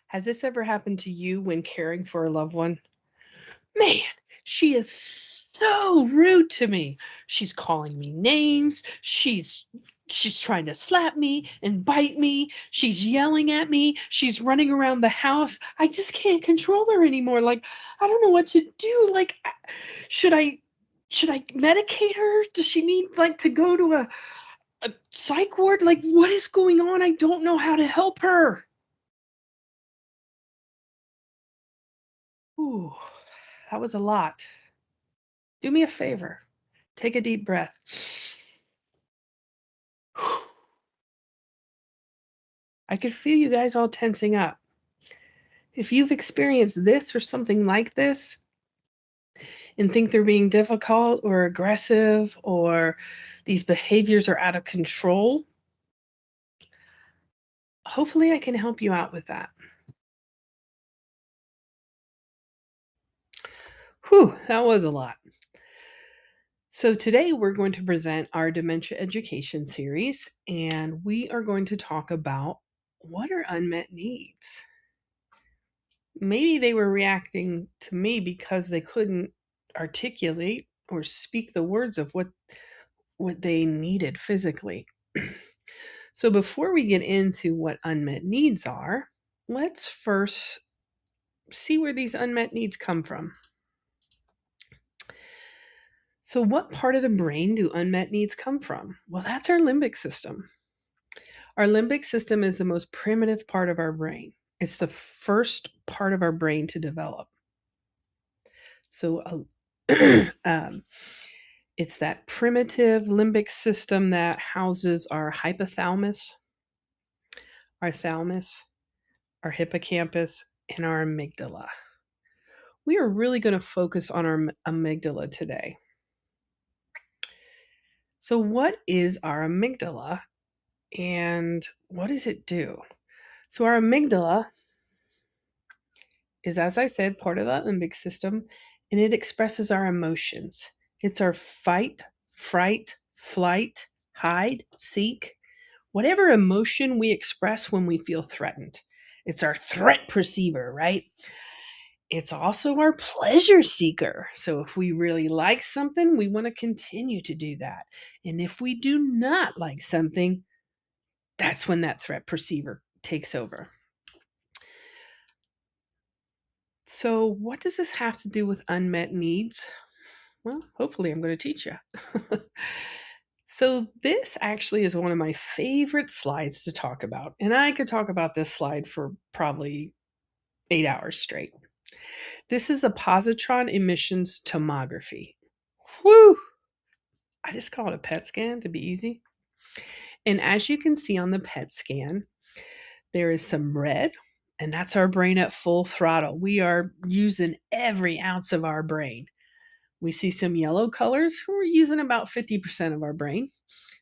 Has this ever happened to you when caring for a loved one? Man, she is so rude to me. She's calling me names. She's trying to slap me and bite me. She's yelling at me. She's running around the house. I just can't control her anymore. Like, I don't know what to do. Like, should I should I medicate her? Does she need like to go to a psych ward? Like, what is going on? I don't know how to help her. Ooh, that was a lot. Do me a favor. Take a deep breath. I could feel you guys all tensing up. If you've experienced this or something like this and think they're being difficult or aggressive or these behaviors are out of control, hopefully I can help you out with that. Whew, that was a lot. So today we're going to present our dementia education series, and we are going to talk about what are unmet needs. Maybe they were reacting to me because they couldn't articulate or speak the words of what they needed physically. So before we get into what unmet needs are, let's first see where these unmet needs come from. So what part of the brain do unmet needs come from? Well, that's our limbic system. Our limbic system is the most primitive part of our brain. It's the first part of our brain to develop. So it's that primitive limbic system that houses our hypothalamus, our thalamus, our hippocampus, and our amygdala. We are really going to focus on our amygdala today. So, what is our amygdala and what does it do? So, our amygdala is, as I said, part of that limbic system, and it expresses our emotions. It's our fight, fright, flight, hide, seek, whatever emotion we express when we feel threatened. It's our threat perceiver, right? It's also our pleasure seeker. So if we really like something, we want to continue to do that. And if we do not like something, that's when that threat perceiver takes over. So what does this have to do with unmet needs? Well, hopefully I'm going to teach you. So this actually is one of my favorite slides to talk about. And I could talk about this slide for probably 8 hours straight. This is a positron emissions tomography. Whew! I just call it a PET scan to be easy. And as you can see on the PET scan, there is some red, and that's our brain at full throttle. We are using every ounce of our brain. We see some yellow colors. We're using about 50% of our brain.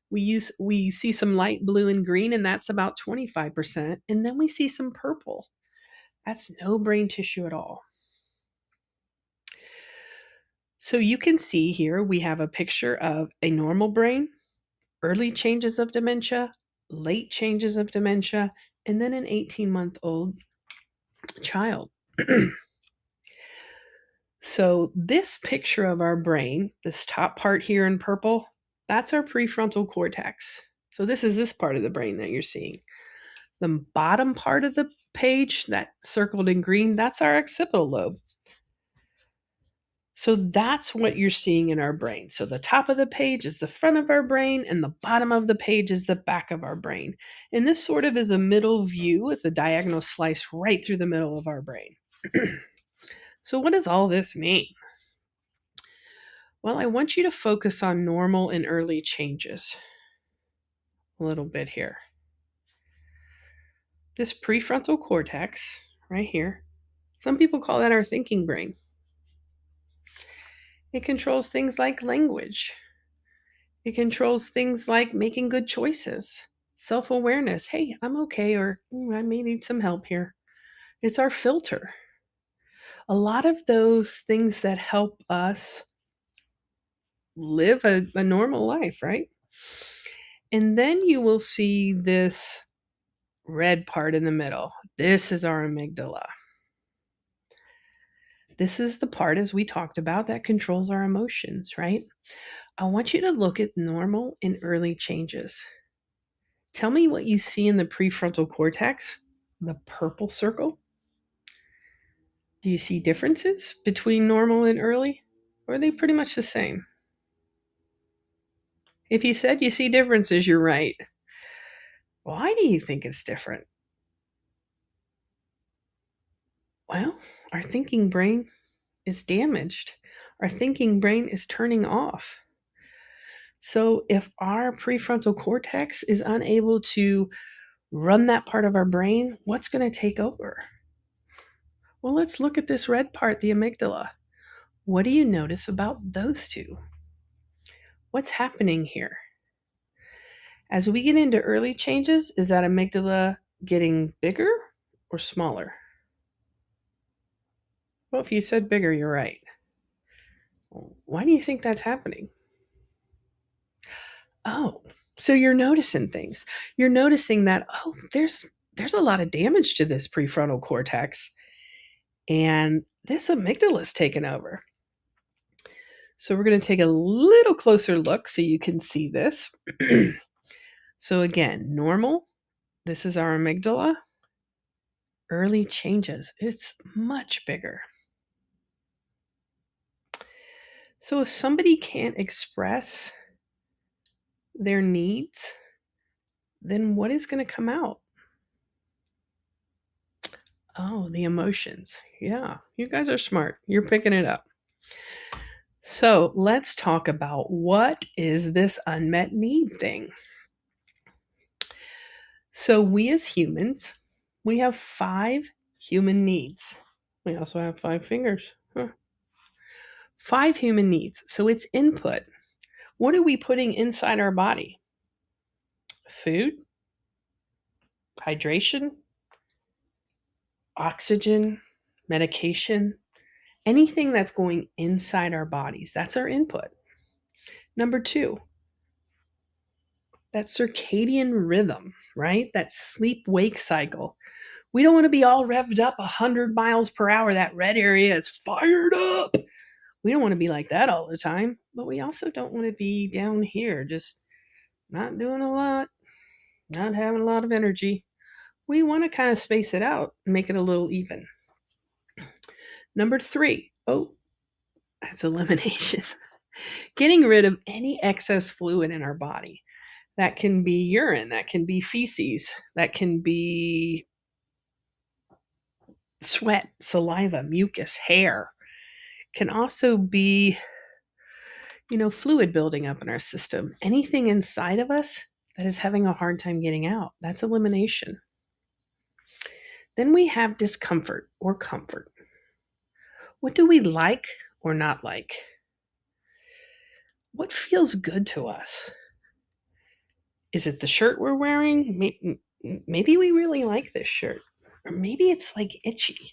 We see some light blue and green, and that's about 25%. And then we see some purple. That's no brain tissue at all. So you can see here we have a picture of a normal brain, early changes of dementia, late changes of dementia, and then an 18-month-old child. So this picture of our brain, this top part here in purple, that's our prefrontal cortex. So this is this part of the brain that you're seeing. The bottom part of the page, that circled in green, that's our occipital lobe. So that's what you're seeing in our brain. So the top of the page is the front of our brain, and the bottom of the page is the back of our brain. And this sort of is a middle view. It's a diagonal slice right through the middle of our brain. So what does all this mean? Well, I want you to focus on normal and early changes a little bit here. This prefrontal cortex right here, some people call that our thinking brain. It controls things like language. It controls things like making good choices, self-awareness. Hey, I'm okay, or I may need some help here. It's our filter. A lot of those things that help us live a normal life, right? And then you will see this red part in the middle. This is our amygdala. This is the part, as we talked about, that controls our emotions, right? I want you to look at normal and early changes. Tell me what you see in the prefrontal cortex, the purple circle. Do you see differences between normal and early? Or are they pretty much the same? If you said you see differences, you're right. Why do you think it's different? Well, our thinking brain is damaged. Our thinking brain is turning off. So if our prefrontal cortex is unable to run that part of our brain, what's going to take over? Well, let's look at this red part, the amygdala. What do you notice about those two? What's happening here? As we get into early changes, is that amygdala getting bigger or smaller? Well, if you said bigger, you're right. Why do you think that's happening? Oh, so you're noticing things. You're noticing that, oh, there's a lot of damage to this prefrontal cortex, and this amygdala is taken over. So we're going to take a little closer look so you can see this. So again, normal, this is our amygdala. Early changes, it's much bigger. So if somebody can't express their needs, then what is going to come out? Oh, the emotions. Yeah, you guys are smart. You're picking it up. So let's talk about what is this unmet need thing. So we as humans, we have 5 human needs. We also have 5 fingers. 5 human needs. So it's input. What are we putting inside our body? Food, hydration, oxygen, medication, anything that's going inside our bodies. That's our input. Number 2, that circadian rhythm, right? That sleep-wake cycle. We don't want to be all revved up 100 miles per hour. That red area is fired up. We don't want to be like that all the time, but we also don't want to be down here just not doing a lot, not having a lot of energy. We want to kind of space it out and make it a little even. Number 3, that's elimination. Getting rid of any excess fluid in our body. That can be urine, that can be feces, that can be sweat, saliva, mucus, hair. Can also be, fluid building up in our system. Anything inside of us that is having a hard time getting out. That's elimination. Then we have discomfort or comfort. What do we like or not like? What feels good to us? Is it the shirt we're wearing? Maybe we really like this shirt. Or maybe it's like itchy.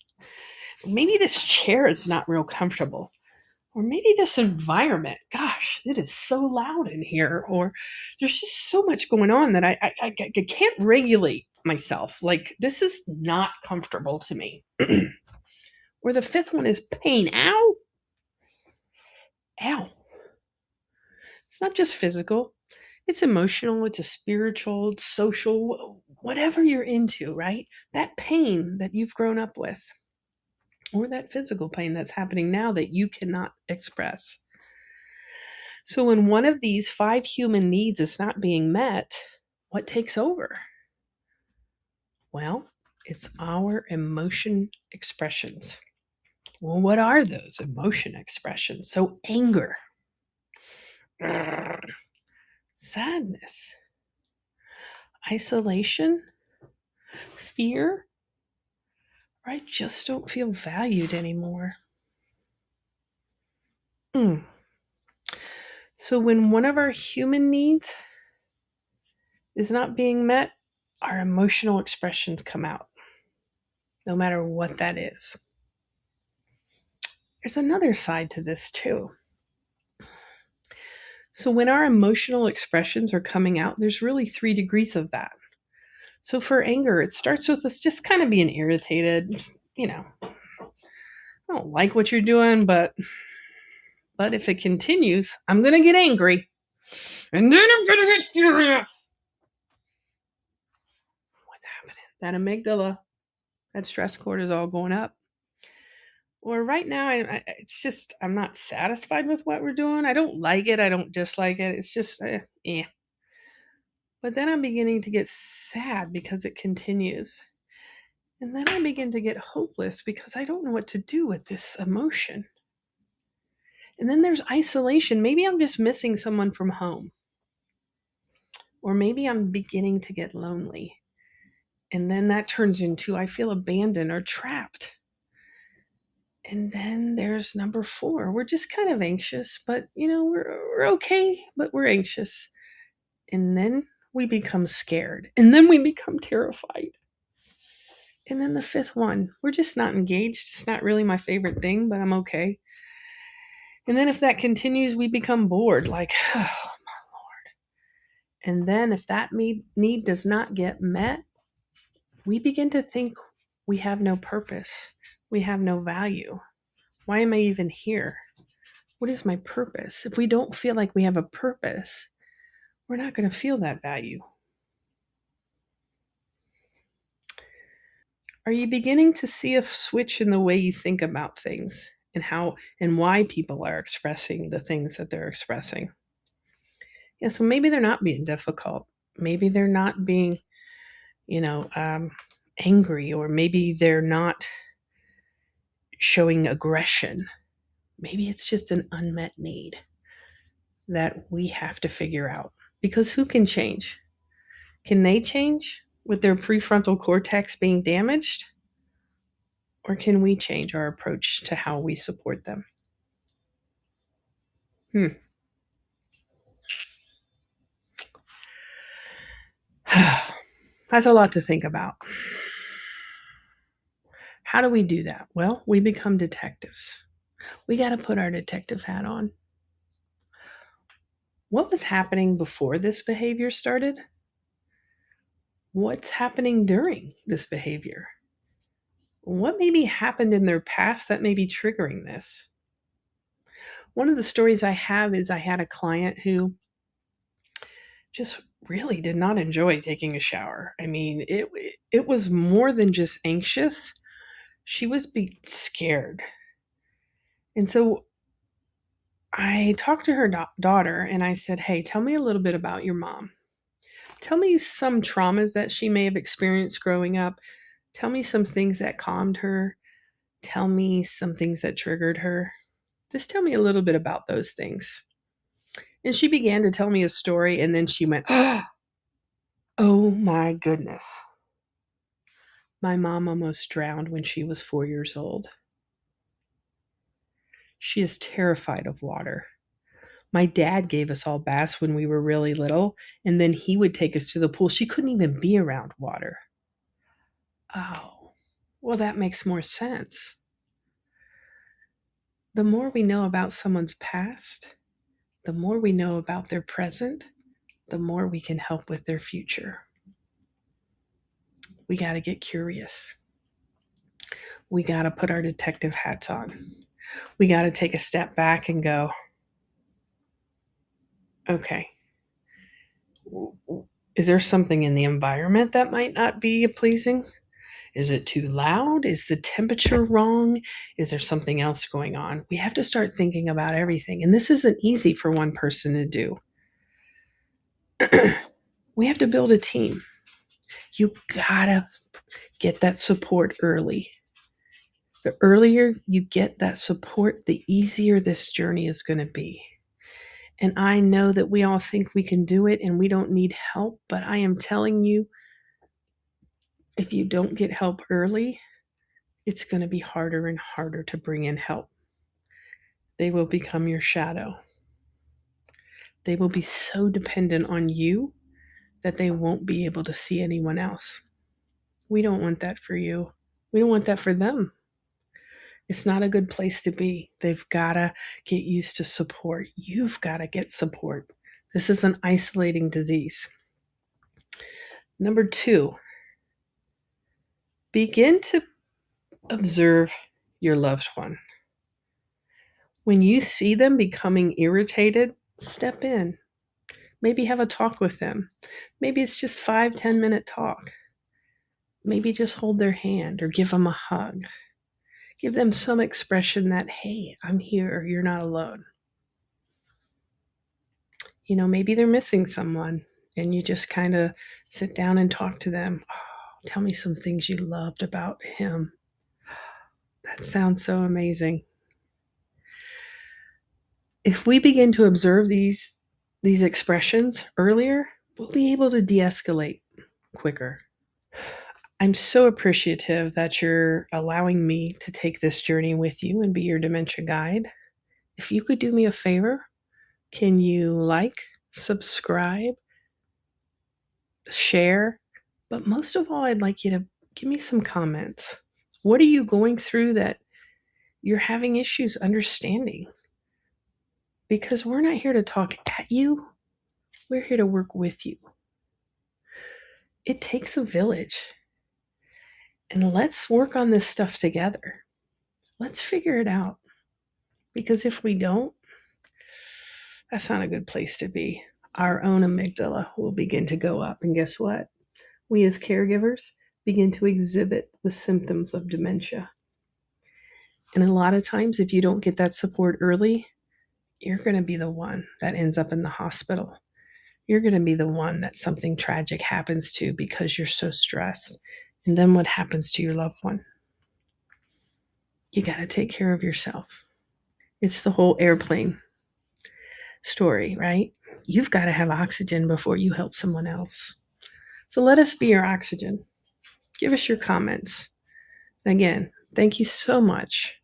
Maybe this chair is not real comfortable. Or maybe this environment, gosh, it is so loud in here. Or there's just so much going on that I can't regulate myself. Like, this is not comfortable to me. Or the 5th one is pain. Ow. Ow. It's not just physical. It's emotional, it's a spiritual, it's social, whatever you're into, right? That pain that you've grown up with, or that physical pain that's happening now that you cannot express. So when one of these 5 human needs is not being met, what takes over? Well, it's our emotion expressions. Well, what are those emotion expressions? So anger, sadness, isolation, fear, or I just don't feel valued anymore. So when one of our human needs is not being met, our emotional expressions come out, no matter what that is. There's another side to this too. So when our emotional expressions are coming out, there's really 3 degrees of that. So for anger, it starts with us just kind of being irritated. I don't like what you're doing, but if it continues, I'm going to get angry. And then I'm going to get furious. What's happening? That amygdala, that stress cortisol going up. Or right now, it's just, I'm not satisfied with what we're doing. I don't like it. I don't dislike it. It's just, eh. But then I'm beginning to get sad because it continues. And then I begin to get hopeless because I don't know what to do with this emotion. And then there's isolation. Maybe I'm just missing someone from home. Or maybe I'm beginning to get lonely. And then that turns into I feel abandoned or trapped. And then there's number 4. We're just kind of anxious, but we're okay, but we're anxious. And then we become scared. And then we become terrified. And then the 5th one, we're just not engaged. It's not really my favorite thing, but I'm okay. And then if that continues, we become bored, like, oh my Lord. And then if that need does not get met, we begin to think we have no purpose. We have no value. Why am I even here? What is my purpose? If we don't feel like we have a purpose, we're not going to feel that value. Are you beginning to see a switch in the way you think about things and how and why people are expressing the things that they're expressing? Yeah, so maybe they're not being difficult. Maybe they're not being, angry, or maybe they're not showing aggression. Maybe it's just an unmet need that we have to figure out. Because who can change? Can they change with their prefrontal cortex being damaged? Or can we change our approach to how we support them? That's a lot to think about. How do we do that? Well, we become detectives. We got to put our detective hat on. What was happening before this behavior started? What's happening during this behavior? What maybe happened in their past that may be triggering this? One of the stories I have is I had a client who just really did not enjoy taking a shower. I mean, it was more than just anxious. She was scared. And so I talked to her daughter and I said, "Hey, tell me a little bit about your mom. Tell me some traumas that she may have experienced growing up. Tell me some things that calmed her. Tell me some things that triggered her. Just tell me a little bit about those things." And she began to tell me a story, and then she went, "Oh my goodness. My mom almost drowned when she was 4 years old. She is terrified of water. My dad gave us all baths when we were really little, and then he would take us to the pool. She couldn't even be around water." Oh, well, that makes more sense. The more we know about someone's past, the more we know about their present, the more we can help with their future. We got to get curious. We got to put our detective hats on. We got to take a step back and go, okay, is there something in the environment that might not be pleasing? Is it too loud? Is the temperature wrong? Is there something else going on? We have to start thinking about everything. And this isn't easy for one person to do. We have to build a team. You gotta get that support early. The earlier you get that support, the easier this journey is going to be. And I know that we all think we can do it and we don't need help, but I am telling you, if you don't get help early, it's going to be harder and harder to bring in help. They will become your shadow. They will be so dependent on you that they won't be able to see anyone else. We don't want that for you. We don't want that for them. It's not a good place to be. They've got to get used to support. You've got to get support. This is an isolating disease. Number 2, Begin to observe your loved one. When you see them becoming irritated, step in. Maybe have a talk with them. Maybe it's just 5-10 minute talk. Maybe just hold their hand or give them a hug. Give them some expression that, hey, I'm here, you're not alone. Maybe they're missing someone and you just kind of sit down and talk to them. Oh, tell me some things you loved about him. That sounds so amazing. If we begin to observe these expressions earlier, we'll be able to de-escalate quicker. I'm so appreciative that you're allowing me to take this journey with you and be your dementia guide. If you could do me a favor, can you like, subscribe, share? But most of all, I'd like you to give me some comments. What are you going through that you're having issues understanding? Because we're not here to talk at you. We're here to work with you. It takes a village. And let's work on this stuff together. Let's figure it out. Because if we don't, that's not a good place to be. Our own amygdala will begin to go up. And guess what? We as caregivers begin to exhibit the symptoms of dementia. And a lot of times, if you don't get that support early, you're going to be the one that ends up in the hospital. You're going to be the one that something tragic happens to because you're so stressed. And then what happens to your loved one? You got to take care of yourself. It's the whole airplane story, right? You've got to have oxygen before you help someone else. So let us be your oxygen. Give us your comments. Again, thank you so much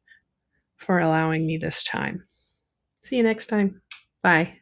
for allowing me this time. See you next time. Bye.